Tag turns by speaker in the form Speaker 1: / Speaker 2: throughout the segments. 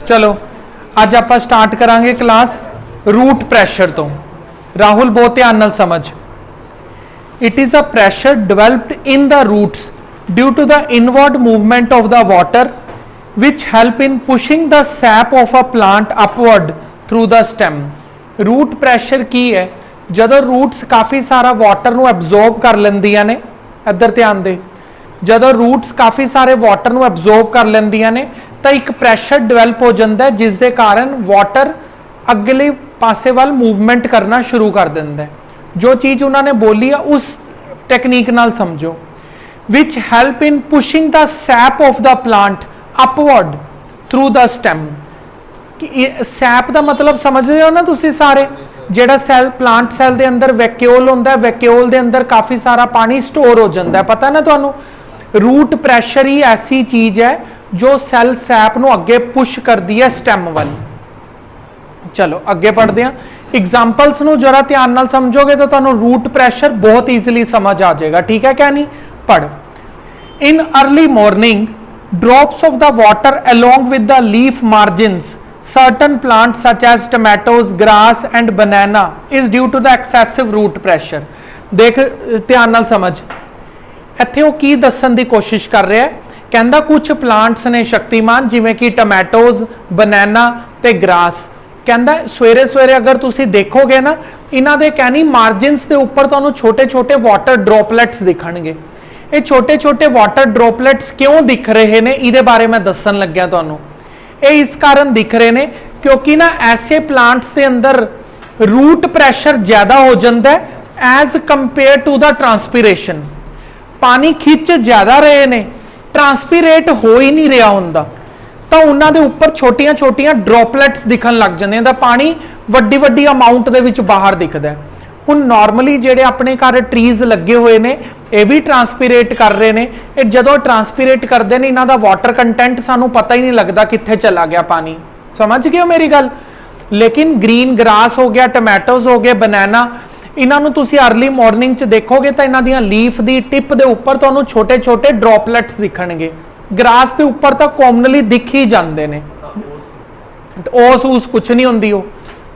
Speaker 1: चलो अज आप स्टार्ट करांगे क्लास रूट प्रैशर तो। राहुल बहुत ध्यान नाल समझ। It is a pressure developed in the roots due to the inward movement of the water which help in pushing the sap of a plant upward through the stem. Root pressure की है? जदों roots काफ़ी सारा water नूं absorb कर लैंदियां ने, इधर ध्यान दे, जदों रूट्स काफ़ी सारे वाटर नूं एब्जॉर्ब कर लैंदियां ने तो एक प्रैशर डिवेलप हो जाता है जिस दे कारण वाटर अगले पासे वाल मूवमेंट करना शुरू कर दिंदा है। जो चीज़ उन्होंने बोली है उस टेक्नीक नाल समझो। Which help in pushing the sap of the plant upward through the stem. Sap का मतलब समझते हो ना तुसी सारे, जेड़ा सैल प्लांट सैल दे अंदर वैक्यूल होंदा है, वैक्यूल दे अंदर काफ़ी सारा पानी स्टोर हो जाता है, पता ना तुहानू। रूट प्रैशर ही ऐसी चीज़ है जो सैल सैप नूं अगे पुश करती है स्टेम वाल। चलो अगे पढ़ते हैं। एग्जाम्पल्स नूं जरा ध्यान नाल समझोगे तो तुहानू रूट प्रैशर बहुत ईजिली समझ आ जाएगा, ठीक है क्या नहीं? पढ़। In early morning drops of the water along with the leaf margins certain plants such as tomatoes, grass and banana is due to the excessive root pressure। देख ध्यान नाल समझ, इत्थे वो की दसन की कोशिश कर रहा है। कहंदा कुछ प्लांट्स ने शक्तिमान जिवें कि टमैटोज, बनैना ते ग्रास। कहंदा सवेरे सवेरे अगर तुसी देखोगे ना, इन्हां दे कहनी मार्जिनस दे उपर तुहानू छोटे छोटे वाटर ड्रॉपलेट्स दिखणगे। ये छोटे छोटे वाटर ड्रॉपलेट्स क्यों दिख रहे ने, इहदे बारे मैं दसन लग्या तुहानू। ये इस कारण दिख रहे ने क्योंकि ना ऐसे प्लांट्स के अंदर रूट प्रैशर ज्यादा हो जाता है as compare to the transpiration. पानी खिंच ज्यादा रहे ने, ट्रांसपीरेट हो ही नहीं रहा होंदा, तो उन्होंने ऊपर छोटिया छोटिया ड्रॉपलेट्स दिखन लग जाते हैं, पानी वड्डी वड्डी अमाउंट दे विच बाहर दिखता है। हुण नॉर्मली जेडे अपने घर ट्रीज लगे हुए ने ये भी ट्रांसपीरेट कर रहे हैं। ये जदों ट्रांसपीरेट करते हैं इन्हां दा वाटर कंटेंट सानू पता ही नहीं लगता कित्थे चला गया पानी। समझ गए हो मेरी गल? लेकिन ग्रीन ग्रास हो गया, टमैटोज हो गए, बनैना, इन्हां नूं तुसीं अर्ली मॉर्निंग च देखोगे तो इन्हां दियां लीफ दी टिप दे उपर तुहानूं छोटे छोटे ड्रॉपलेट्स दिखणगे। ग्रास के उपर तो कॉमनली दिख ही जाते हैं, ओस ऊस कुछ नहीं होंदी। वो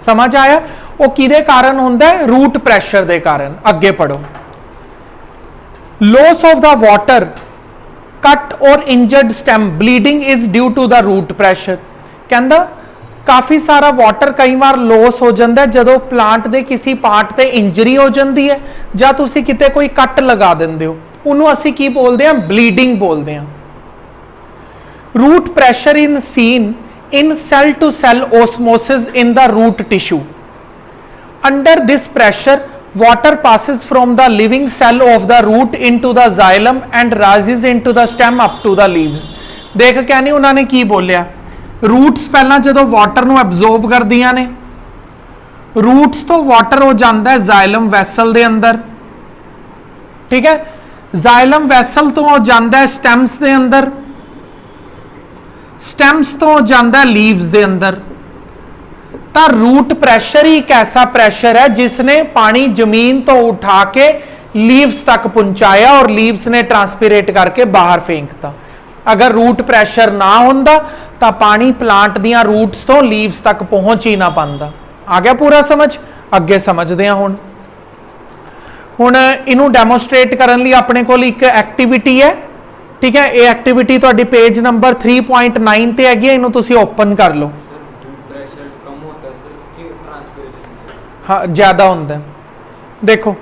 Speaker 1: समझ आया? वो किहदे कारण होंदा है? रूट प्रैशर दे कारण। अगे पढ़ो। Loss of the water cut और injured stem bleeding is due to the root pressure. कहंदा काफ़ी सारा वाटर कई बार लॉस हो जाता है जदों प्लांट के किसी पार्ट से इंजरी हो जाती है या तुसी किते कोई कट लगा देंदे हो, उन्होंने असीं की बोलते हैं? ब्लीडिंग बोलते हैं। Root pressure in seen in cell to cell osmosis in the root tissue। Under this pressure water passes from the living cell of the root into the xylem and rises into the stem up to the leaves। देख क्या नहीं उन्होंने की बोलिया, roots पहला जो water नूं absorb करदियां ने, रूट्स तो वाटर हो जाता है जाइलम वैसल दे अंदर, ठीक है? जाइलम वैसल तो हो जाता है स्टेम्स दे अंदर, स्टेम्स तो जाता लीव्स दे अंदर। तो रूट प्रैशर ही एक ऐसा प्रैशर है जिसने पानी जमीन तो उठा के लीव्स तक पहुंचाया और लीव्स ने ट्रांसपीरेट करके बाहर फेंकता। अगर रूट प्रैशर ना होंदा तो पानी प्लांट दियां रूट्स तो लीव्स तक पहुंच ही ना पांदा। आ गया पूरा समझ? अगे समझते हैं। हुण इनू डैमोस्ट्रेट करने लिए अपने कोल एक एक्टिविटी है, ठीक है? ये एक्टिविटी तुहाडी पेज नंबर 3.9 ते हैगी, इनू तुसी ओपन कर लो। हाँ ज्यादा होंदा है। देखो,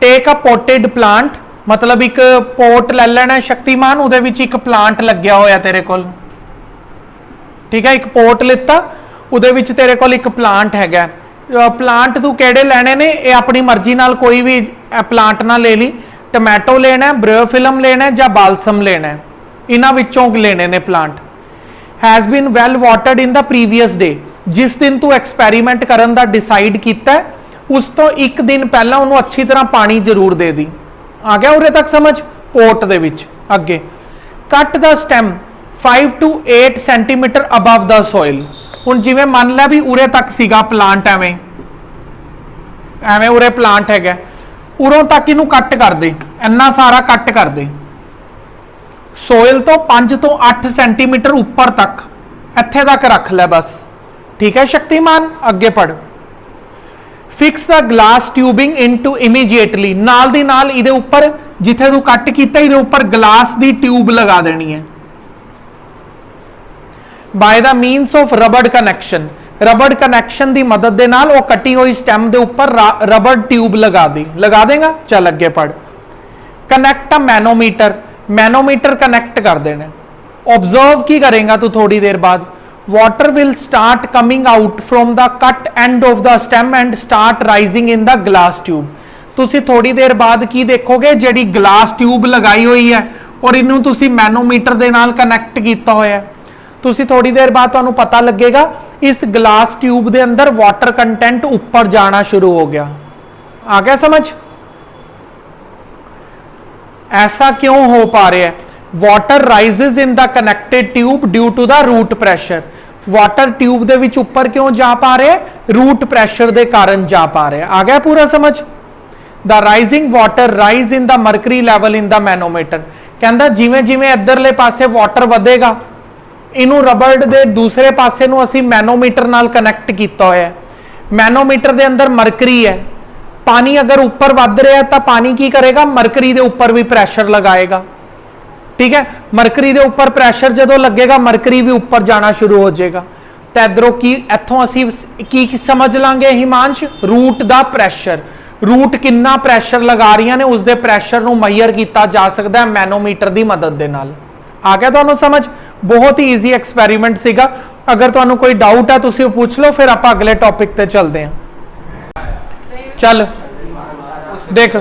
Speaker 1: टेक अ पोटेड प्लांट, मतलब एक पोट ले लेना शक्तिमान, उहदे विच एक प्लांट लग्या होया तेरे कोल, ठीक है? एक पोट लिता, उहदे विच तेरे कोल एक प्लांट हैगा। प्लांट तू किहड़े लैणे ने, ये अपनी मर्जी नाल कोई भी प्लांट ना ले ली। टमैटो लेना है, ब्रियोफिलम लेना है या बालसम लेना है, इन्हां विचों लेने ने plant. Has been well watered in the previous day. जिस दिन तू एक्सपैरीमेंट करन दा डिसाइड कीता है उस तो एक दिन पहला उन्होंने अच्छी तरह पानी जरूर दे दी। आ गया उरे तक समझ? पोट दे विच। अगे cut the stem 5 to 8 centimetre above the soil. हुण जिवें मान ला भी उरे तक सीगा प्लांट, एवें एवें उरे प्लांट हैगा, उरों तक इनू कट कर दे, इन्ना सारा कट कर दे। सोयल तो 5 to 8 सेंटीमीटर उपर तक इत्थे तक रख ले बस, ठीक है शक्तिमान। अगे पढ़। Fix the glass tubing into immediately, नाल दी नाल इहदे उपर जिथे तू कट कीता इहदे उपर ग्लास दी ट्यूब लगा देनी है बाय द मीनस ऑफ रबड़ कनैक्शन। रबड़ कनैक्शन की मदद के नाल वो कटी हुई स्टैम के उपर रबड़ ट्यूब लगा देगा। चल अगे पढ़। Connect a manometer, manometer connect कर देना। ऑब्जर्व की करेगा तू थोड़ी देर बाद, water will start coming out from the cut end of the stem and start rising in the glass tube. तुसी थोड़ी देर बाद की देखोगे, जिहड़ी ग्लास ट्यूब लगाई हुई है और इनू तुसी मैनोमीटर दे नाल कनैक्ट किया होया है, तुसी थोड़ी देर बाद तुहानू पता लगेगा इस ग्लास ट्यूब दे अंदर वाटर कंटेंट ऊपर जाना शुरू हो गया। आ गया समझ? ऐसा क्यों हो पा रहा है? Water rises in the connected tube due to the root pressure. Water tube दे विच ऊपर क्यों जा पा रहे? रूट प्रैशर दे कारण जा पा रहे। आ गया पूरा समझ? The rising water rise in the mercury level in the manometer. कहंदा जिवें जिवें इधरले पासे वाटर वधेगा, इनू रबड़ दे दूसरे पासे नू असी मैनोमीटर नाल कनैक्ट किया होया है। मैनोमीटर दे अंदर मरकरी है, पानी अगर ऊपर वध रहा है तो पानी की करेगा? मरकरी दे ऊपर भी प्रैशर लगाएगा, ठीक है। मरकरी दे ऊपर प्रैशर जदों लगेगा, मरकरी भी ऊपर जाना शुरू हो जाएगा। तो इधरों की इथों असी की समझ लांगे हिमांश? रूट दा प्रैशर, रूट कितना प्रैशर लगा रही ने उसके प्रैशर नू मैयर किया जा सकता है मैनोमीटर की मदद दे नाल। आ गया तुहानू समझ? बहुत ही ईजी एक्सपेरीमेंट सीगा। अगर तुहानू कोई डाउट है तुसी पूछ लो, फिर आप अगले टॉपिक ते चलते हैं। चल देख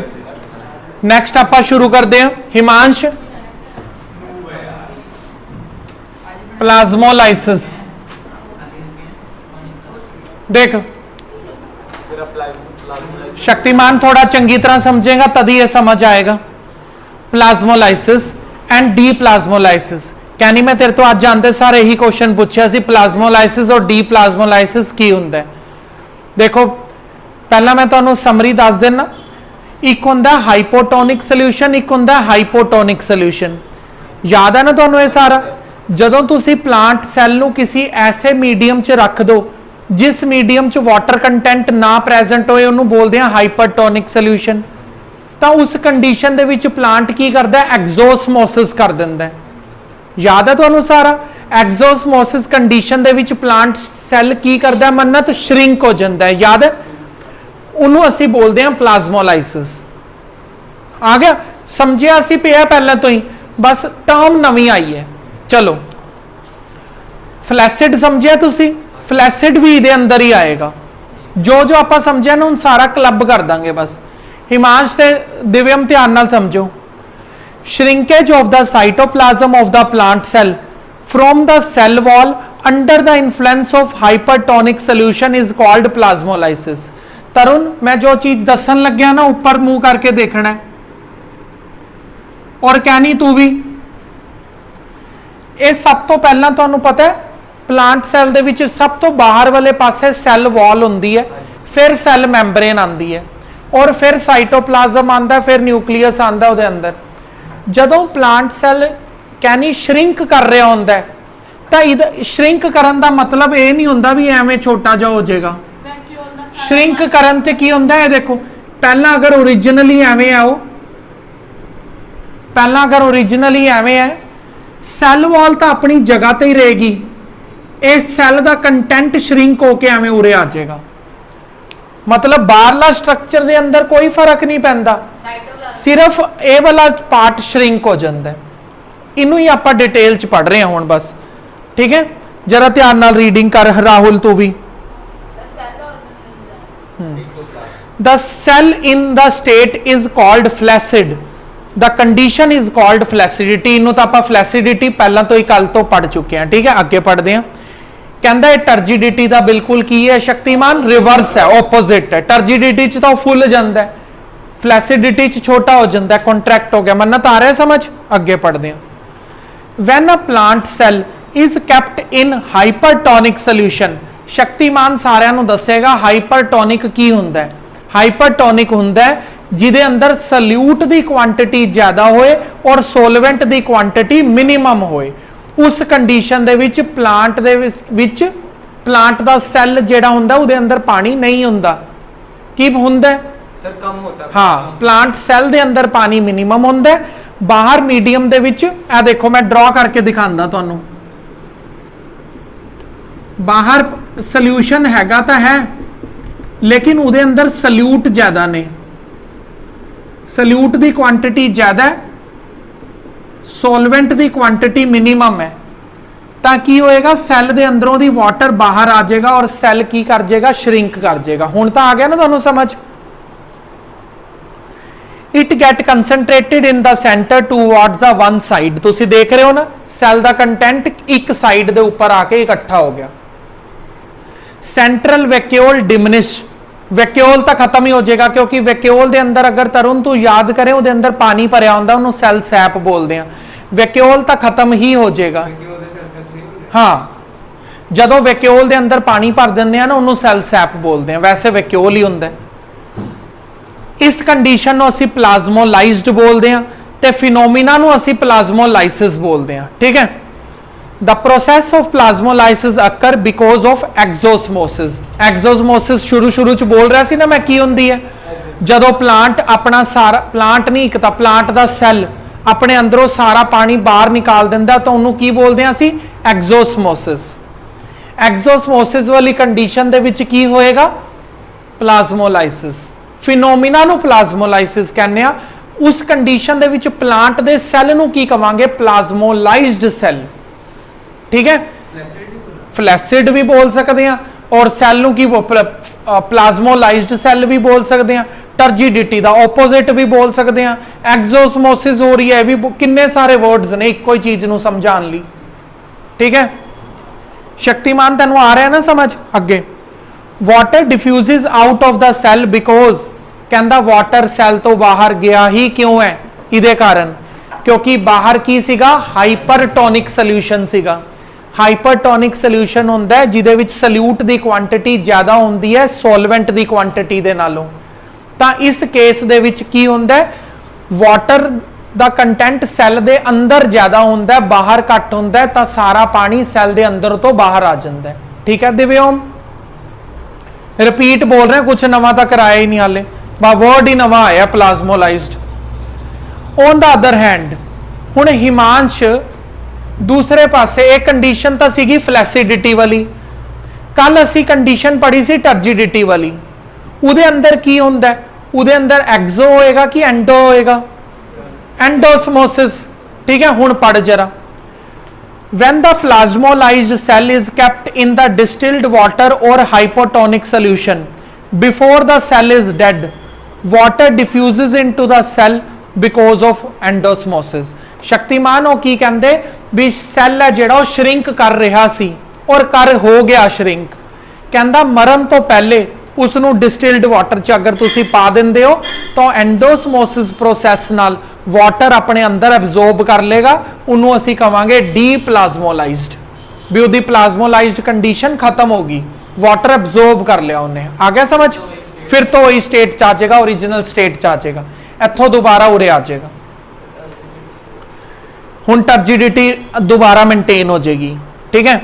Speaker 1: नेक्स्ट आप शुरू करते हैं हिमांश। प्लाज्मोलाइसिस देख, शक्तिमान थोड़ा चंगी तरह समझेगा तभी ये समझ आएगा। Plasmolysis and D plasmolysis. कहनी मैं तेरे तो आज जानते सारे ही क्वेश्चन पूछा सी प्लाज्मोलाइसिस और डी प्लाज्मोलाइसिस की हुंदा है। देखो पहला मैं तुहानू समरी दस देना। एक हुंदा हाइपोटोनिक सोल्यूशन, एक हुंदा हाइपोटोनिक सोल्यूशन। याद है ना तुहानू ये सारा? जदों तुसी प्लांट सैल नू किसी ऐसे मीडियम च रख दो जिस मीडियम च वाटर कंटेंट ना प्रेजेंट होए, उन्होंने बोलते हैं हाइपरटोनिक सोल्यूशन। तो उस कंडीशन दे विच प्लांट की करता है? एक्सोस्मोसिस कर दिंदा है। याद है तुहानू सारा? एक्सोस्मोसिस कंडीशन दे विच प्लांट सैल की करता है? मन्नत श्रिंक हो जाता है। याद है? उन्होंने असी बोलते हैं प्लाज्मोलाइसिस। आ गया समझिया? असी पिया पहले तो ही, बस टर्म नवी आई है। चलो फ्लैसिड समझिया तुसी? फ्लैसिड भी इहदे अंदर ही आएगा। जो जो आप समझिया ना सारा क्लब कर देंगे। बस हिमांश से दिव्यम ध्यान नाल समझो। Shrinkage of the cytoplasm of the plant cell from the cell wall under the influence of hypertonic solution is called plasmolysis. Tarun मैं जो चीज दसन लग्या ना ऊपर मुंह करके देखना है, और कहनी तू भी। ये सब तो पहला तुहानू पता है प्लांट सैल दे विच सब तो बाहर वाले पासे सैल वॉल हुंदी है, फिर सैल मैंबरेन आंदी है, और फिर साइटोप्लाज्म आंदा है, फिर न्यूक्लियस आंदा है उहदे अंदर। जदों प्लांट सैल कहनी श्रिंक कर रहा होंदा है, तो श्रिंक करन दा मतलब ये नहीं हुंदा भी एवें छोटा जा हो जाएगा। श्रिंक करन ते की हुंदा है? देखो पहला अगर ओरिजिनली एवें आओ, पहला अगर ओरिजिनली एवें है, सैल वॉल तो अपनी जगह ते ही रहेगी, इस सैल का कंटेंट श्रिंक होके एवें उरे आ जाएगा। मतलब बाहरला स्ट्रक्चर के अंदर कोई फर्क नहीं पैंदा, सिर्फ ये वाला पार्ट श्रिंक हो जाता है। इनू ही आप डिटेल च पढ़ रहे हैं हुण बस, ठीक है। जरा ध्यान नाल रीडिंग कर राहुल तू भी। The cell in the state is called flaccid, the condition is called flaccidity. इनू तो आप फ्लैसिडिटी पहला तो ही कल तो पढ़ चुके हैं, ठीक है। अगे पढ़ते हैं। कहता है टर्जिडिटी का बिल्कुल की है शक्तिमान? रिवर्स है, ओपोजिट है। टर्जिडिटी च तो फुल जाता है, फ्लैसिडिटी च छोटा हो जाता है, कॉन्ट्रैक्ट हो गया। मन्नत आ रहा है समझ? अगे पढ़ते हैं। When a plant cell is kept in hypertonic solution, Shaktiman सारिਆਂ ਨੂੰ दसेगा हाइपरटोनिक की हुंदा है। हाइपरटोनिक हुंदा है जिदे अंदर सल्यूट की क्वांटिटी ज्यादा होए और सोलवेंट की क्वांटिटी मिनिमम होए, उस कंडीशन दे विच प्लांट दे विच प्लांट दा सैल जिहड़ा हुंदा उहदे अंदर पानी नहीं हुंदा, की हुंदा
Speaker 2: सर कम होता है।
Speaker 1: हाँ, प्लांट सैल दे अंदर पानी मिनिमम हुंदा है, बाहर मीडियम दे विच आ देखो मैं ड्रॉ करके दिखांदा तुहानू, बाहर सल्यूशन हैगा तां है लेकिन उहदे अंदर सल्यूट ज्यादा ने, सल्यूट दी क्वांटिटी ज्यादा है, सॉल्वेंट दी क्वांटिटी मिनिमम है, ਤਾਂ ਕੀ ਹੋਏਗਾ ਸੈੱਲ ਦੇ ਅੰਦਰੋਂ ਦੀ ਵਾਟਰ ਬਾਹਰ ਆ ਜਾਏਗਾ ਔਰ ਸੈੱਲ ਕੀ ਕਰ ਜਾਏਗਾ, ਸ਼ਰਿੰਕ ਕਰ ਜਾਏਗਾ। ਹੁਣ ਤਾਂ ਆ ਗਿਆ ਨਾ ਤੁਹਾਨੂੰ ਸਮਝ। It get concentrated in the centre towards the one side, ਤੁਸੀਂ ਦੇਖ ਰਹੇ ਹੋ ਨਾ ਸੈੱਲ ਦਾ ਕੰਟੈਂਟ ਇੱਕ ਸਾਈਡ ਦੇ ਉੱਪਰ ਆ ਕੇ ਇਕੱਠਾ ਹੋ ਗਿਆ। ਸੈਂਟਰਲ ਵੈਕਿਊਲ ਡਿਮਿਨਿਸ਼, ਵੈਕਿਊਲ ਤਾਂ ਖਤਮ ਹੀ ਹੋ ਜਾਏਗਾ ਕਿਉਂਕਿ ਵੈਕਿਊਲ ਦੇ ਅੰਦਰ ਅਗਰ ਤਰੁਣ ਤੂੰ ਯਾਦ ਕਰੇ ਉਹਦੇ ਅੰਦਰ ਪਾਣੀ ਭਰਿਆ ਹੁੰਦਾ, ਉਹਨੂੰ ਸੈੱਲ ਸੈਪ ਬੋਲਦੇ ਆ। ਵੈਕਿਊਲ ਤਾਂ ਖਤਮ ਹੀ ਹੋ ਜਾਏਗਾ। हाँ, ਜਦੋਂ ਵੈਕਿਊਲ ਦੇ ਅੰਦਰ ਪਾਣੀ ਭਰ ਦਿੰਦੇ ਆ ਨਾ ਉਹਨੂੰ ਸੈਲ ਸੈਪ ਬੋਲਦੇ ਆ, ਵੈਸੇ ਵੈਕਿਊਲ ਹੀ ਹੁੰਦਾ। ਇਸ ਕੰਡੀਸ਼ਨ ਨੂੰ ਅਸੀਂ ਪਲਾਜ਼ਮੋਲਾਈਜ਼ਡ ਬੋਲਦੇ ਆ ਤੇ ਫਿਨੋਮੀਨਾ ਨੂੰ ਅਸੀਂ ਪਲਾਜ਼ਮੋਲਾਈਸਿਸ ਬੋਲਦੇ ਆ, ਠੀਕ ਹੈ। The process of plasmolysis occur because of exosmosis। exosmosis ਸ਼ੁਰੂ ਚ ਬੋਲ ਰਿਹਾ ਸੀ ਨਾ ਮੈਂ, ਕੀ ਹੁੰਦੀ ਹੈ ਜਦੋਂ ਪਲਾਂਟ ਆਪਣਾ ਸਾਰਾ, ਪਲਾਂਟ ਨਹੀਂ ਇੱਕ ਤਾਂ ਪਲਾਂਟ ਦਾ ਸੈੱਲ ਆਪਣੇ ਅੰਦਰੋਂ ਸਾਰਾ ਪਾਣੀ ਬਾਹਰ ਨਿਕਾਲ ਦਿੰਦਾ ਤਾਂ ਉਹਨੂੰ ਕੀ ਬੋਲਦੇ ਆ ਅਸੀਂ, ਐਗਜ਼ੋਸਮੋਸਿਸ। ਐਗਜ਼ੋਸਮੋਸਿਸ ਵਾਲੀ ਕੰਡੀਸ਼ਨ ਦੇ ਵਿੱਚ ਕੀ ਹੋਏਗਾ, ਪਲਾਜ਼ਮੋਲਾਈਸਿਸ। ਫਿਨੋਮੀਨਾ ਨੂੰ ਪਲਾਜ਼ਮੋਲਾਈਸਿਸ ਕਹਿੰਦੇ ਆ। ਉਸ ਕੰਡੀਸ਼ਨ ਦੇ ਵਿੱਚ ਪਲਾਂਟ ਦੇ ਸੈੱਲ ਨੂੰ ਕੀ ਕਵਾਂਗੇ, ਪਲਾਜ਼ਮੋਲਾਈਜ਼ਡ ਸੈੱਲ, ਠੀਕ ਹੈ। ਫਲੈਸਿਡ ਵੀ ਬੋਲ ਸਕਦੇ ਆ ਔਰ ਸੈੱਲ ਨੂੰ ਕੀ ਪਲਾਜ਼ਮੋਲਾਈਜ਼ਡ ਸੈੱਲ ਵੀ ਬੋਲ ਸਕਦੇ ਆ। ਟਰਜੀਡਿਟੀ ਦਾ ਆਪੋਜ਼ਿਟ ਵੀ ਬੋਲ ਸਕਦੇ ਆ। ਐਗਜ਼ੋਸਮੋਸਿਸ ਹੋ ਰਹੀ ਹੈ ਵੀ ਕਿੰਨੇ ਸਾਰੇ ਵਰਡਸ ਨੇ ਇੱਕੋ ਹੀ ਚੀਜ਼ ਨੂੰ ਸਮਝਾਉਣ ਲਈ, ठीक है। शक्तिमान तेन आ रहा है ना समझ। अगे water diffuses out of the cell because कहता वाटर सैल तो बाहर गया ही क्यों है, इहदे कारण क्योंकि बाहर की सीगा, हाइपरटोनिक सोल्यूशन सीगा। हाइपरटोनिक सोल्यूशन हुंदा है जिहदे विच सल्यूट दी क्वांटिटी ज्यादा हुंदी है सॉल्वेंट दी क्वांटिटी दे नालों। तां इस केस दे विच की हुंदा है, वाटर ਦਾ ਕੰਟੈਂਟ ਸੈੱਲ ਦੇ ਅੰਦਰ ਜ਼ਿਆਦਾ ਹੁੰਦਾ ਹੈ, ਬਾਹਰ ਘੱਟ ਹੁੰਦਾ ਹੈ, ਤਾਂ ਸਾਰਾ ਪਾਣੀ ਸੈੱਲ ਦੇ ਅੰਦਰ ਤੋਂ ਬਾਹਰ ਆ ਜਾਂਦਾ ਹੈ, ਠੀਕ ਹੈ ਦਿਵਿਓਮ। ਰਿਪੀਟ ਬੋਲ ਰਹੇ, ਕੁਝ ਨਵਾਂ ਤਾਂ ਕਰਾਇਆ ਹੀ ਨਹੀਂ ਹਾਲੇ, ਬਾ ਵਰਡ ਹੀ ਨਵਾਂ ਆਇਆ ਪਲਾਜ਼ਮੋਲਾਈਜ਼ਡ। ਔਨ ਦਾ ਅਦਰ ਹੈਂਡ ਹੁਣ ਹਿਮਾਂਸ਼ ਦੂਸਰੇ ਪਾਸੇ, ਇਹ ਕੰਡੀਸ਼ਨ ਤਾਂ ਸੀਗੀ ਫਲੈਸਿਡਿਟੀ ਵਾਲੀ, ਕੱਲ ਅਸੀਂ ਕੰਡੀਸ਼ਨ ਪੜ੍ਹੀ ਸੀ ਟਰਜਿਡਿਟੀ ਵਾਲੀ। ਉਹਦੇ ਅੰਦਰ ਕੀ ਹੁੰਦਾ, ਉਹਦੇ ਅੰਦਰ ਐਗਜ਼ੋ ਹੋਏਗਾ ਕਿ ਐਂਡੋ ਹੋਏਗਾ, एंडोस्मोसिस, ठीक है। हुण पढ़ जरा, when the plasmolized cell is kept in the distilled water or hypotonic solution before the cell is dead, water diffuses into the cell because of endosmosis। Shaktimaan हो की कहंदे भी सैल है जिहड़ा श्रिंक कर रहा सी और कर हो गया श्रिंक, कहंदा मरण तो पहले उसनू डिस्टिल्ड वाटर च अगर तुसी पा दिंदे हो तो एंडोस्मोसिस प्रोसैस नाल वाटर अपने अंदर एब्जॉर्ब कर लेगा, उन्होंने असी कहांगे डीप्लाज्मोलाइज्ड, भी उहदी प्लाज्मोलाइज्ड कंडीशन खत्म होगी, वाटर एब्जॉर्ब कर लिया उन्हें। आ गया समझ। फिर तो वही स्टेट च आ जाएगा, ओरिजिनल स्टेट च आ जाएगा, इत्थों दोबारा उरे आ जाएगा। हुण टर्जिडिटी दोबारा मेनटेन हो जाएगी, ठीक है।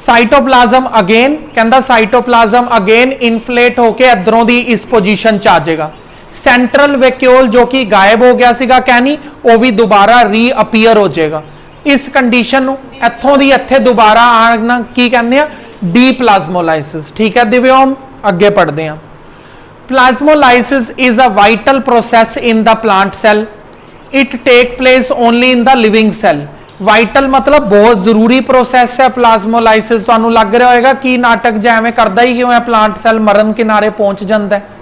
Speaker 1: साइटोप्लाज्म अगेन कहता, साइटोप्लाज्म अगेन इनफ्लेट होके इधरों दी इस पोजीशन च आ जाएगा। सेंट्रल वैक्यूल जो कि गायब हो गया सीगा कहनी, वो भी दोबारा रीअपीयर हो जाएगा। इस कंडीशन नूं इत्थों दी इत्थे दोबारा आना की कहंदे आ, डीप्लाज्मोलाइसिस, ठीक है दिव्योम। अगे पढ़ते हैं। Plasmolysis is a vital process in the plant cell, it take place only in the living cell. Vital मतलब बहुत जरूरी प्रोसैस है प्लाज्मोलाइसिस। तुहानूं लग रहा होगा कि नाटक जिवें करदा ही क्यों है, प्लांट सैल मरण किनारे पहुंच जाता है।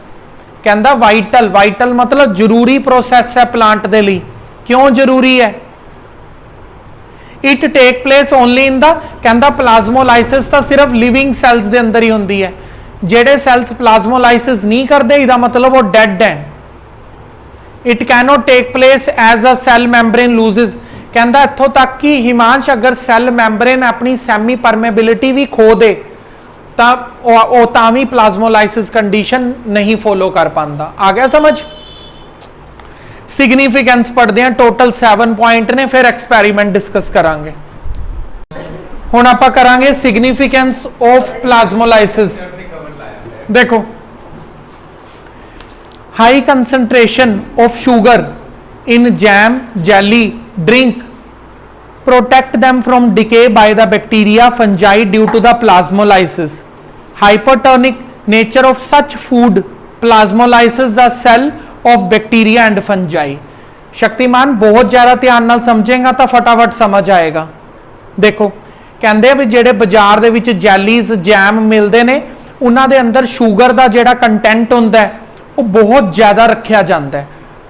Speaker 1: कहता वाइटल, वाइटल मतलब जरूरी प्रोसैस है प्लांट दे लई। क्यों जरूरी है? It take place only in the, कहता प्लाज्मोलाइसिस तो सिर्फ लिविंग सैल्स दे अंदर ही होंदी है। जेडे सैल्स प्लाज्मोलाइसिस नहीं करते इसका मतलब वो डेड है। It cannot take place as a cell membrane loses. कहता इत्थों तक कि हिमांश अगर सैल मैंब्रेन अपनी सैमी परमेबिलिटी भी खो दे तो भी प्लाज्मोलाइसिस कंडीशन नहीं फॉलो कर पाता। आ गया समझ। सिग्निफिकेंस पढ़ते हैं, टोटल 7 पॉइंट ने, फिर एक्सपेरीमेंट डिस्कस करांगे। हुण आपां करांगे सिग्निफिकेंस ऑफ प्लाज्मोलाइसिस। देखो, high concentration of sugar in jam, jelly, drink protect them from decay by the bacteria, fungi due to the plasmolysis. Hypertonic nature of such food plasmolysis the cell of bacteria and fungi. Shaktimaan बहुत ज़्यादा ध्यान नाल समझेगा तो फटाफट समझ आएगा। देखो, कहते भी जेडे बाजार दे विच जैलीज, जैम मिलते हैं, उन्हां दे अंदर शुगर का जिहड़ा कंटेंट हुंदा है वो बहुत ज़्यादा रखा जाता है।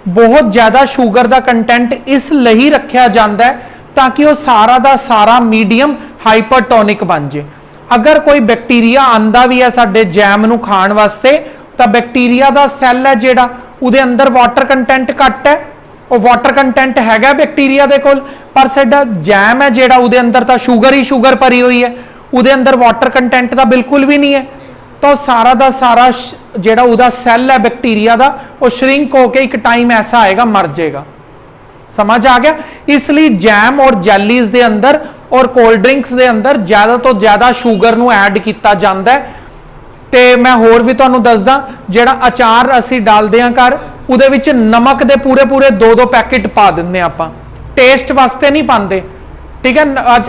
Speaker 1: बहुत ज़्यादा शुगर का कंटेंट इसलिए रखा जाता है ताकि वो सारा का सारा मीडियम हाइपरटोनिक बन जाए। अगर कोई बैक्टीरिया आंदा भी है साडे जैम नूं खाण वास्ते, तो बैक्टीरिया का सैल है जिहड़ा उहदे अंदर वाटर कंटेंट घट है, वो वाटर कंटेंट हैगा बैक्टीरिया दे कोल, पर साडा जैम है जिहड़ा उहदे अंदर तो शुगर ही शुगर भरी हुई है, उहदे अंदर वाटर कंटेंट तो बिल्कुल भी नहीं है। तो सारा का सारा जिहड़ा उहदा सैल है बैक्टीरिया का, वो श्रिंक होकर एक टाइम ऐसा आएगा मर जाएगा। समझ आ गया? इसलिए जैम और जैलीज के अंदर और कोल्ड ड्रिंक्स के अंदर ज्यादा तो ज्यादा शुगर नूं ऐड किया जाता है। ते मैं होर भी तुहानूं दसदा, जिहड़ा अचार असीं डालदे हां घर, उहदे विच नमक दे पूरे पूरे 2-2 पैकेट पा दिंदे आपां, टेस्ट वास्ते नहीं पांदे। ठीक है,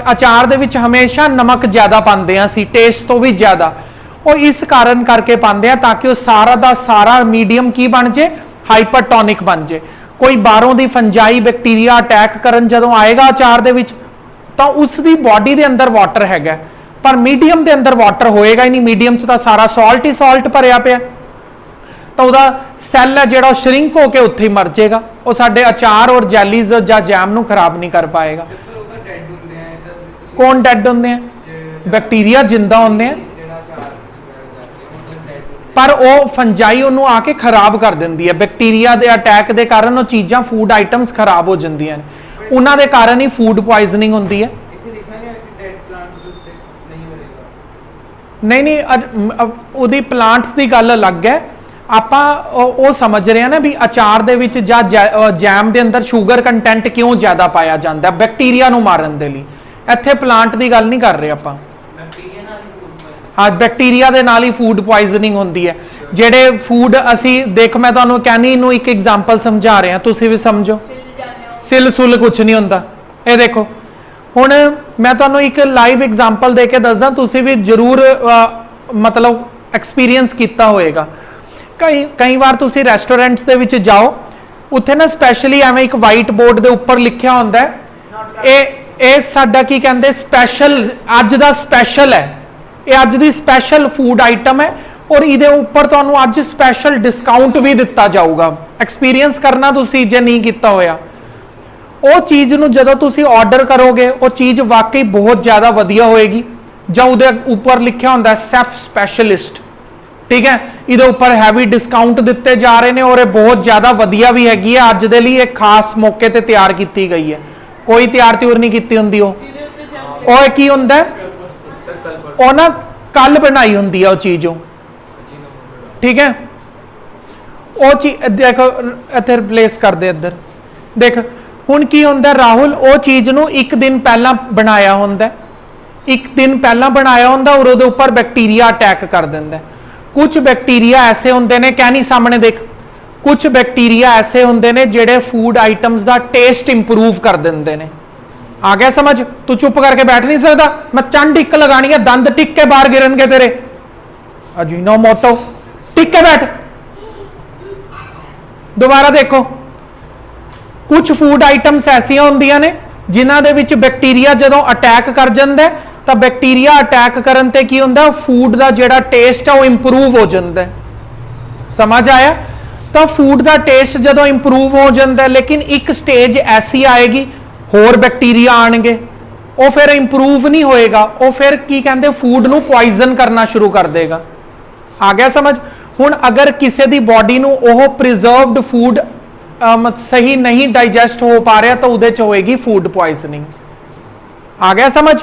Speaker 1: अचार दे विच हमेशा नमक ज्यादा पांदे हां असीं, टेस्ट तो भी ज्यादा। और इस कारण करके पांदे हां ताकि वो सारा दा सारा मीडियम की बन जाए, हाइपरटोनिक बन जाए। कोई बाहरों की फंजाई बैक्टीरिया अटैक करन जदों आएगा अचार दे विच, तो उसकी बॉडी के अंदर वाटर हैगा, पर मीडियम के अंदर वाटर होएगा ही नहीं। मीडियम च तो सारा सॉल्ट ही सॉल्ट भरिया पिया, तो वह सैल है जिहड़ा श्रिंक होकर उत्थे ही मर जाएगा। वो साडे अचार और जैलीज या जैम नूं खराब नहीं कर पाएगा। कौन डैड होंदे हैं? बैक्टीरिया जिंदा होंदे हैं, पर वो फंजाई उन्होंने आके खराब कर देंदी है। बैक्टीरिया के अटैक के कारण वो चीज़ां फूड आइटम्स खराब हो जांदियां ने, उन्हां दे कारण ही फूड पॉइजनिंग होंदी है। नहीं नहीं, उहदी प्लांट्स की गल अलग है। आपां वो समझ रहे हैं ना भी अचार दे विच जां जैम के अंदर शुगर कंटेंट क्यों ज़्यादा पाया जाता है, बैक्टीरिया नूं मारन दे लई। इत्थे प्लांट की गल नहीं कर रहे आपां। हाँ, बैक्टीरिया के नाल ही फूड पॉइजनिंग होंदी है। जेडे फूड असी देख, मैं तुहानूं कहनी नूं एक एग्जाम्पल समझा रहे हैं, तुसीं भी समझो। सिल सुल कुछ नहीं होंदा। ये देखो, हुण मैं तुहानूं एक लाइव एग्जाम्पल दे के दसदा, तुसीं भी जरूर मतलब एक्सपीरियंस किया होएगा। कई बार तुसीं रेस्टोरेंट्स दे विच जाओ, उत्थे ना स्पैशली एवें एक वाइट बोर्ड के उपर लिखिया होंदा है, ये साडा की कहंदे स्पैशल, अज दा स्पैशल है, ये अज दी स्पैशल फूड आइटम है, और इहदे उपर तुहानूं अज स्पैशल डिस्काउंट भी दिता जाऊगा। एक्सपीरियंस करना तुसीं जे नहीं किया होया, वो चीज़ नूं जदों तुसीं ऑर्डर करोगे, वो चीज़ वाकई बहुत ज़्यादा वधिया होएगी। जो उहदे उपर लिखिया होंदा है शेफ स्पैशलिस्ट, ठीक है, इहदे उपर हैवी डिस्काउंट दिते जा रहे हैं, और ये बहुत ज़्यादा वधिया भी हैगी है। अज दे लई एक खास मौके ते तैयार की गई है, कोई तैयार त्यूर नहीं की होंदी। वो की हुंदा है, ਉਹ ना कल बनाई होंगी है वो चीज़, ठीक है। वो चीज देखो इत्थे रिप्लेस कर दे इधर, देख हुण की होंदा राहुल, वो चीज़ नूं एक दिन पहला बनाया होंदा, एक दिन पहला बनाया होंदा, और उहदे उपर बैक्टीरिया अटैक कर दिंदा। कुछ बैक्टीरिया ऐसे होंदे ने, कहनी सामने देख, कुछ बैक्टीरिया ऐसे होंदे ने जिहड़े फूड आइटम्स का टेस्ट इंप्रूव कर दिंदे ने। आ गया समझ? तू चुप करके बैठ नहीं सकता, मैं चंड टिक लगानी है, दंद टिक के बाहर गिरनगे तेरे। अजीनो मोटो, टिक के बैठ। दोबारा देखो, कुछ फूड आइटम्स ऐसिया होंदियां ने जिन्हां दे विच बैक्टीरिया जदों अटैक कर जांदा है, तो बैक्टीरिया अटैक करन ते की हुंदा, फूड का जिहड़ा टेस्ट है वो इंप्रूव हो जाता है। समझ आया? तो फूड का टेस्ट जदों इंप्रूव हो जाता है, लेकिन एक स्टेज ऐसी आएगी, होर बैक्टीरिया आएंगे, वो फिर इंप्रूव नहीं होएगा, वो फिर की कहते फूड नूं पॉइजन करना शुरू कर देगा। आ गया समझ? हुण अगर किसी दी बॉडी नूं ओह प्रिजर्वड फूड सही नहीं डाइजैसट हो पा रहा, तो उहदे च होएगी फूड पॉइजनिंग। आ गया समझ?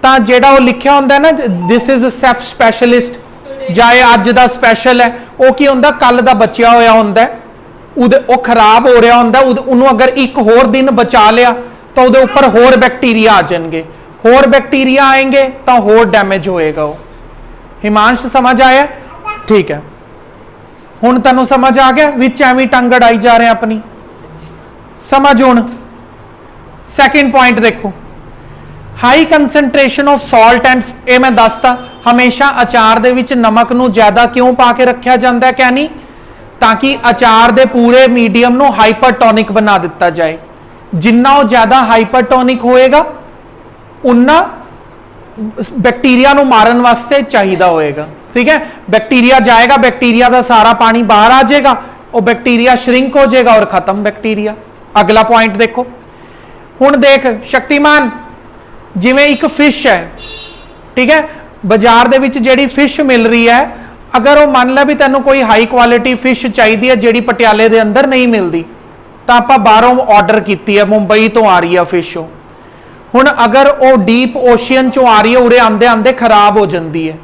Speaker 1: तां जेड़ा वो लिखिया हुंदा ना, दिस इज शेफ स्पैशलिस्ट, जाए अज दा स्पैशल है, वो की हुंदा कल दा बचिया होया हुंदा, ਉਹ ਖਰਾਬ ਹੋ ਰਿਹਾ ਹੁੰਦਾ, ਉਹਨੂੰ ਅਗਰ ਇੱਕ ਹੋਰ दिन बचा लिया तो ਉਹਦੇ ਉੱਪਰ ਹੋਰ बैक्टीरिया आ जाएंगे, होर बैक्टीरिया आएंगे तो होर डैमेज होएगा। हिमांश समझ आया? ठीक है, हुण तैनूं समझ आ गया विच एवं टंग अड़ाई जा रहे अपनी। समझ हुण सैकेंड पॉइंट देखो, high concentration of salt and, ये मैं दसता हमेशा अचार दे विच नमक नूं ज्यादा क्यों पा के रखा जाता है कहनी, ताकि अचार दे पूरे मीडियम नूं हाइपरटोनिक बना दिता जाए। जिन्ना वो ज्यादा हाइपरटोनिक होएगा उन्ना बैक्टीरिया नूं मारन वास्ते चाहिदा होएगा। ठीक है, बैक्टीरिया जाएगा, बैक्टीरिया का सारा पानी बाहर आ जाएगा, वो बैक्टीरिया श्रिंक हो जाएगा और खत्म बैक्टीरिया। अगला पॉइंट देखो, हुण देख शक्तिमान, जिवें एक फिश है, ठीक है, बाजार दे विच जिहड़ी फिश मिल रही है, अगर वो मान ला भी तैनूं कोई हाई क्वालिटी फिश चाहिए है जिहड़ी पटियाले दे अंदर नहीं मिलती, तो आपां बाहरों ऑर्डर कीती है, मुंबई तो आ रही है फिश। हुण अगर वो डीप ओशियन चों आ रही है, उरे आंदे आंदे खराब हो जाती है।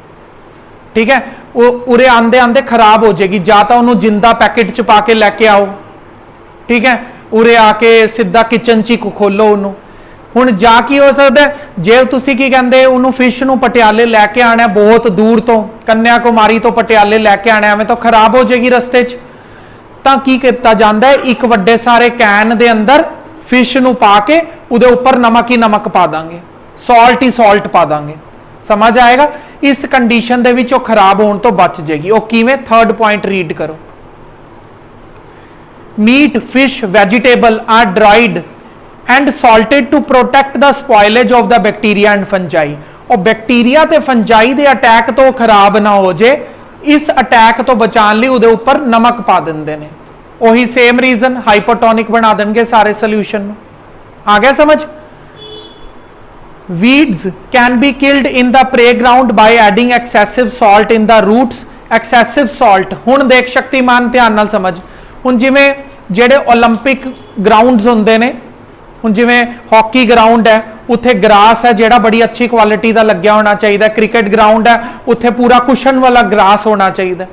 Speaker 1: ठीक है, वो उरे आंदे आंदे खराब हो जाएगी, जा तो उन्होंने जिंदा पैकेट च पा के लैके आओ, ठीक है, उरे आके सीधा किचन च ही खोलो उन्होंने। हुण जा की हो सकता है, जे तुसीं की कहंदे उन्होंने फिश नूं पटियाले लैके आना बहुत दूर तो, कन्याकुमारी तो पटियाले लैके आना, एवें तो खराब हो जाएगी रस्ते च। तां की किया जाता है, एक वड्डे सारे कैन दे अंदर फिश नूं पा के उहदे उपर नमक ही नमक पा देंगे, सॉल्ट ही सॉल्ट पा देंगे। समझ आएगा? इस कंडीशन दे विच ओह खराब होने तो बच जाएगी। वो किवें? थर्ड पॉइंट रीड करो, meat fish vegetable are dried and salted to protect the spoilage of the bacteria and fungi. और बैक्टीरिया ते फंजाई दे अटैक तो खराब ना हो जाए, इस अटैक तो बचाने लिए उहदे उपर नमक पा देंदे ने। वही सेम रीजन, हाइपरटोनिक बना देंगे सारे सोल्यूशन। आ गया समझ? Weeds can be killed in the playground by adding excessive salt in the roots. Excessive salt, हुण देख शक्तिमान ध्यान नाल समझ, हुण जिवें जेडे ओलंपिक ग्राउंड्स हुंदे ने, हुण जिवें हॉकी ग्राउंड है, उत्थे ग्रास है जेड़ा बड़ी अच्छी क्वालिटी का लग्या होना चाहिए, क्रिकेट ग्राउंड है उत्थे पूरा कुशन वाला ग्रास होना चाहिए।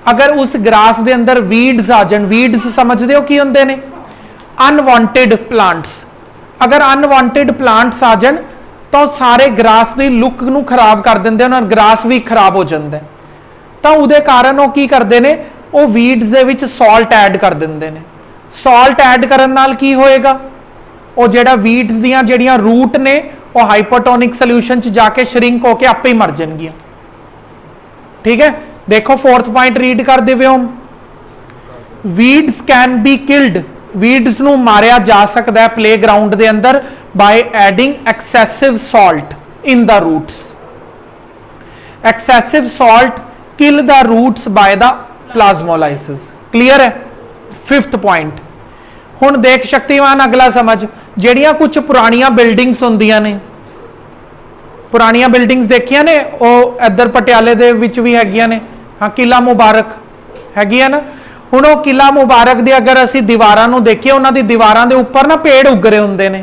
Speaker 1: अगर उस ग्रास दे अंदर वीड्स आ जान, वीड्स समझते हो की होंदे ने? Unwanted plants. अगर अनवांटेड प्लांट्स आ जान तो सारे ग्रास की लुक नूं खराब कर देंदे और ग्रास भी खराब हो जाता है। तो उहदे कारण वो की करते हैं, वो weeds they which salt add कर देंदे ने। सॉल्ट ऐड करन नाल की होएगा, वो जेड़ा वीड्स दियां जेड़ियां रूट ने वो हाइपरटोनिक सोल्यूशन च जाके श्रिंक होके आपे ही मर जाएंगियां। ठीक है, देखो फोर्थ पॉइंट रीड कर देवे हो, weeds can be killed, weeds नूं मारिया जा सकता है प्ले ग्राउंड दे अंदर by adding excessive salt in the roots. Excessive salt kill the roots by the plasmolysis. Clear है? Fifth point. हुण देख शक्तिमान अगला समझ, ਜਿਹੜੀਆਂ कुछ पुरानियां बिल्डिंग्स ਹੁੰਦੀਆਂ ने, पुरानियां बिल्डिंग्स देखिया ने, ਉਹ ਇੱਧਰ ਪਟਿਆਲੇ ਦੇ ਵਿੱਚ ਵੀ ਹੈਗੀਆਂ ਨੇ। हाँ, किला मुबारक हैगी ना। हुण ਉਹ किला मुबारक ਦੇ अगर ਅਸੀਂ दीवारां ਨੂੰ देखिए, ਉਹਨਾਂ ਦੀ दीवारां ਦੇ ਉੱਪਰ ना पेड़ उग रहे ਹੁੰਦੇ ਨੇ,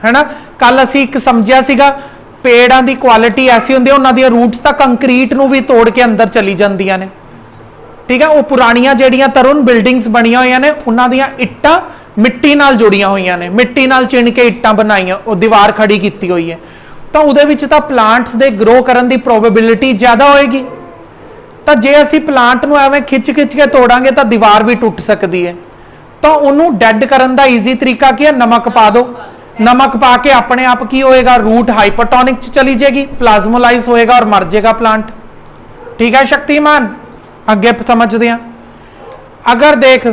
Speaker 1: है ना। कल ਅਸੀਂ ਇੱਕ ਸਮਝਿਆ ਸੀਗਾ पेड़ां ਦੀ क्वालिटी ऐसी ਹੁੰਦੀ है, ਉਹਨਾਂ ਦੀਆਂ रूट्स ਤਾਂ कंक्रीट ਨੂੰ भी तोड़ के अंदर चली ਜਾਂਦੀਆਂ ने। ठीक है, वो पुरानियां ਜਿਹੜੀਆਂ तरुण बिल्डिंग्स ਬਣੀਆਂ ਹੋਈਆਂ ਨੇ, ਉਹਨਾਂ ਦੀਆਂ ਇੱਟਾਂ मिट्टी नाल जुड़ियां हुई ने, मिट्टी नाल चिण के इट्टां बनाईयां, वो दीवार खड़ी की हुई है, तो उहदे विच तां प्लांट्स दे ग्रो करन दी प्रोबेबिलिटी ज़्यादा होएगी। तो जे असी प्लांट नूं एवें खिच खिच के तोड़ांगे तो दीवार भी टुट सकती है। तो उन्होंने डेड करन दा ईजी तरीका की है, नमक पा दो। नमक पा के अपने आप की होएगा, रूट हाइपरटोनिक च चली जाएगी, प्लाज्मोलाइज होएगा और मर जाएगा प्लांट। ठीक है शक्तिमान, अगे समझते हैं। अगर देख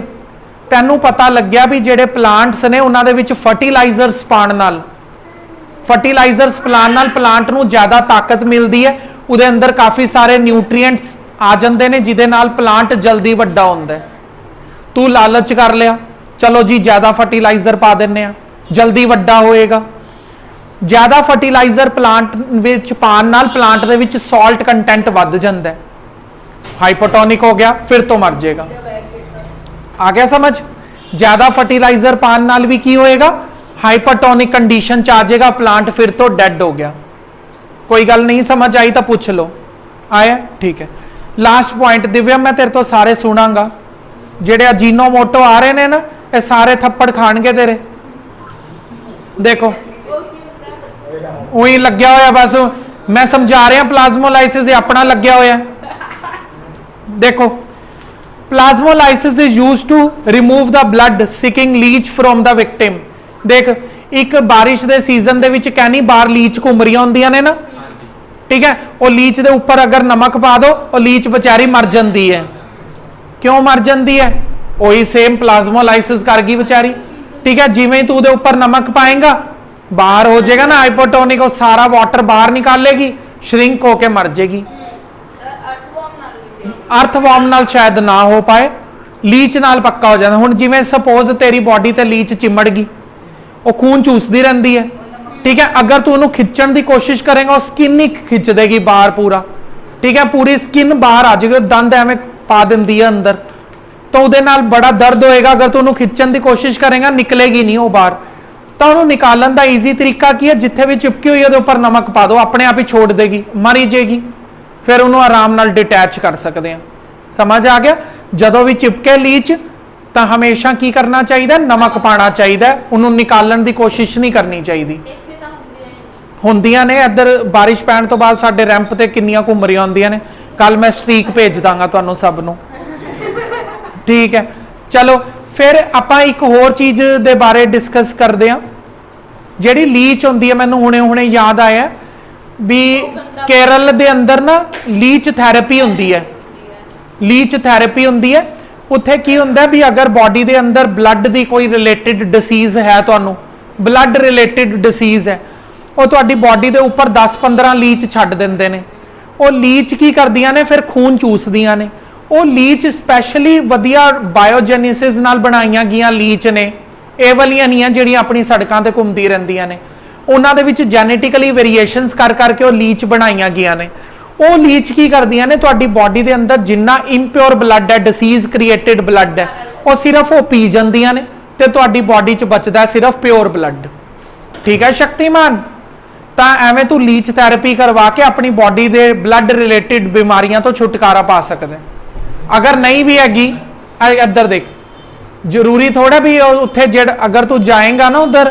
Speaker 1: तैनू पता लग्या भी जेडे प्लांट्स ने उन्हां दे विच फर्टिलाइजर्स पाण नाल, फर्टिलाइजर्स पिलाण नाल प्लांट नूं ज़्यादा ताकत मिलती है, उहदे अंदर काफ़ी सारे न्यूट्रीएंट्स आ जाते हैं जिहदे नाल प्लांट जल्दी वड्डा हुंदा है। तू लालच कर लिया, चलो जी ज़्यादा फर्टिलाइजर पा दिंने आ, जल्दी वड्डा होएगा। ज़्यादा फर्टिलाइजर प्लांट विच पाण नाल plant they which salt content वध जांदा है, हाइपरटोनिक हो गया, फिर तो मर जाएगा। आ गया समझ? ज्यादा फर्टिलाइजर पान नाल भी की होएगा, हाइपरटोनिक कंडीशन च आ जाएगा प्लांट, फिर तो डेड हो गया। कोई गल नहीं समझ आई तो पूछ लो। आया? ठीक है। लास्ट पॉइंट दिव्या, मैं तेरे तो सारे सुनांगा, ਜਿਹੜੇ ਅਜੀਨੋਮੋਟੋ ਆ ਰਹੇ ਨੇ ਨਾ, ਇਹ ਸਾਰੇ ਥੱਪੜ ਖਾਣਗੇ ਤੇਰੇ। ਦੇਖੋ ਉਹੀ ਲੱਗਿਆ ਹੋਇਆ, ਬਸ मैं समझा रहा प्लाज्मोलाइसिस अपना लग्या होया। देखो plasmolysis is used to remove the blood sucking leech from the victim. देख एक बारिश के सीजन दे विच कहनी बाहर लीच घूम रही होंदियां ने ना, ठीक है, वो लीच दे उपर अगर नमक पा दो वो लीच बेचारी मर जाती है। क्यों मर जाती है? वही सेम प्लाज्मोलाइसिस कर गई बेचारी, ठीक है। जिवें तू उहदे उपर नमक पाएगा बाहर हो जाएगा ना हाइपोटोनिक, वो सारा वाटर बाहर निकालेगी, श्रिंक होके मर जाएगी। अर्थवॉर्म नाल शायद ना हो पाए, लीच नाल पक्का हो जाता। हुण जिवें सपोज तेरी बॉडी ते लीच चिमड़ गई, वो खून चूसदी रहती है, ठीक है। अगर तू उन्होंने खिंचण की कोशिश करेगा, स्किन ही खिंच देगी बाहर पूरा, ठीक है, पूरी स्किन बाहर आ जाएगी, दंद एवं पा देंदी है अंदर, तो उहदे नाल बड़ा दर्द होएगा। अगर तू उन्होंने खिंचण की कोशिश करेगा निकलेगी नहीं वो बाहर। तो उन्होंने निकालन का ईजी तरीका की है, जिथे भी चिपकी हुई है उपर नमक पा दो, अपने आप ही छोड़ देगी, मर ही जाएगी, फिर उन्होंने आराम नाल डिटैच कर सकते हैं। समझ आ गया? जदों भी चिपके लीच तो हमेशा की करना चाहिए? नमक पाना चाहिए, उन्होंने निकालन की कोशिश नहीं करनी चाहिए। होंदियां ने इधर बारिश पैण तो बाद साडे रैंप ते किन्नियां घूम रही होंदियां ने, कल मैं स्ट्रीक भेज दांगा तुहानूं सब नूं, ठीक है। चलो फिर आपां एक होर चीज़ दे बारे डिस्कस करते हैं। जिहड़ी लीच होंदी है, मैनूं हुणे हुणे याद आया भी केरल दे अंदर ना लीच थैरेपी होंदी है। लीच थैरेपी होंदी है, उत्थे की हुंदा भी अगर बॉडी दे अंदर ब्लड दी कोई रिलेटिड डिसीज़ है, तुहानूं ब्लड रिलेटिड डिसीज़ है, वो तुहाडी बॉडी दे उपर 10-15 लीच छड्ड दिंदे ने। वो लीच की करदियां ने, फिर खून चूसदियां ने। वो लीच स्पैशली वधिया बायोजेनेसिस नाल बनाईयां गईयां लीच ने, ਇਹ ਵਾਲੀਆਂ ਨਹੀਂ ਆ ਜਿਹੜੀਆਂ ਆਪਣੀ ਸੜਕਾਂ ਤੇ ਘੁੰਮਦੀ ਰਹਿੰਦੀਆਂ ਨੇ। ਉਹਨਾਂ ਦੇ ਵਿੱਚ ਜੈਨੇਟਿਕਲੀ ਵੇਰੀਏਸ਼ਨਸ ਕਰ ਕਰਕੇ ਉਹ ਲੀਚ ਬਣਾਈਆਂ ਗਈਆਂ ਨੇ। ਉਹ ਲੀਚ ਕੀ ਕਰਦੀਆਂ ਨੇ, ਤੁਹਾਡੀ ਬਾਡੀ ਦੇ ਅੰਦਰ ਜਿੰਨਾ ਇੰਪਿਓਰ ਬਲੱਡ ਹੈ, ਡਿਸੀਜ਼ ਕ੍ਰੀਏਟਡ ਬਲੱਡ ਹੈ, ਉਹ ਸਿਰਫ ਉਹ ਪੀ ਜਾਂਦੀਆਂ ਨੇ ਤੇ ਤੁਹਾਡੀ ਬਾਡੀ 'ਚ ਬਚਦਾ ਸਿਰਫ ਪਿਓਰ ਬਲੱਡ, ਠੀਕ ਹੈ ਸ਼ਕਤੀਮਾਨ। ਤਾਂ ਐਵੇਂ ਤੂੰ ਲੀਚ ਥੈਰੇਪੀ ਕਰਵਾ ਕੇ ਆਪਣੀ ਬਾਡੀ ਦੇ ਬਲੱਡ ਰਿਲੇਟਡ ਬਿਮਾਰੀਆਂ ਤੋਂ ਛੁਟਕਾਰਾ ਪਾ ਸਕਦਾ। ਅਗਰ ਨਹੀਂ ਵੀ ਹੈਗੀ, ਇੱਧਰ ਦੇਖ, जरूरी थोड़ा भी उत्थे जेड़ अगर तू जाएगा ना उधर,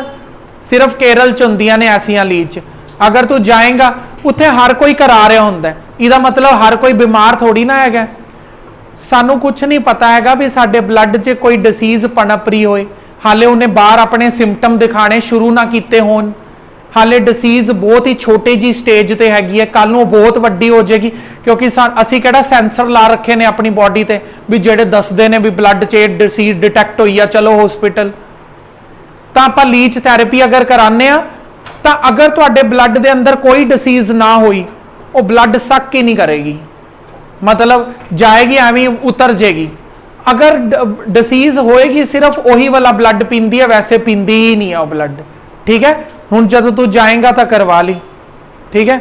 Speaker 1: सिर्फ केरल च होंदियां ने ऐसियां लीच। अगर तू जाएगा उत्थे हर कोई करा रहा होंदा है, इहदा मतलब हर कोई बीमार थोड़ी ना हैगा। सानू कुछ नहीं पता हैगा भी साडे ब्लड च कोई डिसीज़ पनप रही होए, हाले उन्हें बाहर अपने सिम्पटम दिखाने शुरू ना कीते होण, हाले डिसीज़ बहुत ही छोटी जी स्टेज ते हैगी है, कल नूं बहुत वड्डी हो जाएगी। क्योंकि असीं किहड़ा सेंसर ला रखे ने अपनी बॉडी ते भी जिहड़े दसदे ने भी ब्लड च डिसीज़ डिटेक्ट होई आ, चलो हॉस्पिटल। तां आपां लीच थैरेपी अगर कराने आ, तां अगर तुहाडे ब्लड दे अंदर कोई डिसीज़ ना होई, वो ब्लड सक ही नहीं करेगी, मतलब जाएगी एवं उतर जाएगी। अगर डिसीज़ होएगी सिर्फ उही वाला ब्लड पींदी है, वैसे पींदी ही नहीं है वो ब्लड, ठीक है। हुण जदों तू जाएगा तो करवा ली, ठीक है।